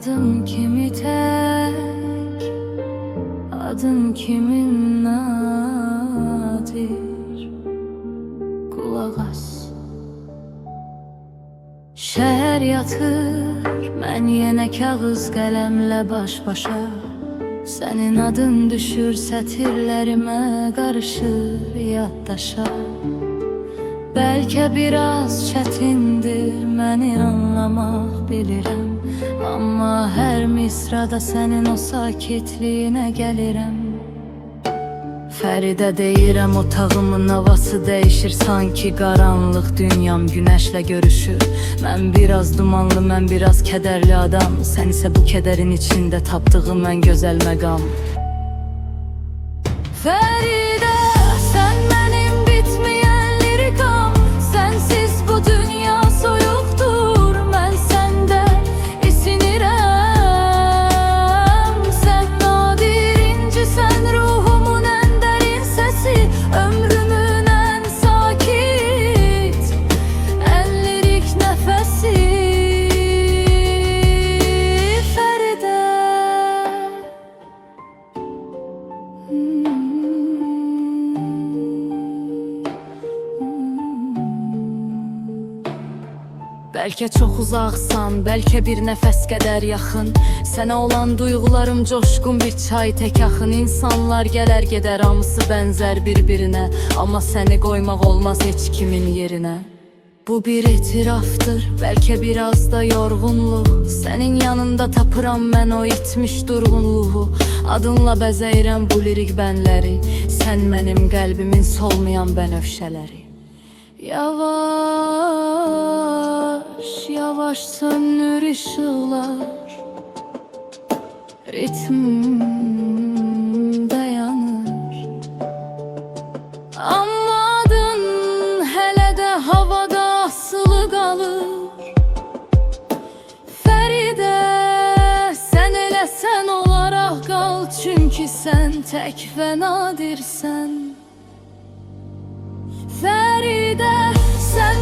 Adım kimi tek, adım kimin nadir. Kulaq as. Şəhər yatır, mən yenə kağız qələmlə baş-başa. Sənin adın düşür sətirlərimə, qarışır yaddaşa. Bəlkə biraz çətindir məni anlamaq, bilirəm. Amma hər misrada sənin o sakitliyinə gəlirəm. Fəridə deyirəm, otağımın havası dəyişir. Sanki qaranlıq dünyam günəşlə görüşür. Mən biraz dumanlı, mən biraz kədərli adam. Sən isə bu kədərin içində tapdığım ən gözəl məqam. Fəridə, sən mənim bitməyən lirikam. Sənsiz bu dünya soyuqdur, mən səndə isinirəm. Sən nadir incisən, ruhumun ən dərin səsi, ömrümün ən sakit, ən lirik nəfəsi. Fəridə, bəlkə çox uzaqsan, bəlkə bir nəfəs qədər yaxın. Sənə olan duyğularım coşqun bir çay tək axın. İnsanlar gələr gedər, hamısı bənzər bir-birinə. Amma səni qoymaq olmaz heç kimin yerinə. Bu bir etirafdır, bəlkə biraz da yorğunluq. Sənin yanında tapıram mən o itmiş durğunluğu. Adınla bəzəyirəm bu lirik bənləri. Sən mənim qəlbimin solmayan bənövşələri. Yavaş, yavaş sönür ışıqlar, ritm dayanır. Amma adın hələ də havada asılı qalır. Fəridə, sən elə sən olaraq qal, çünki sən tək və nadirsən. Fəridə, sən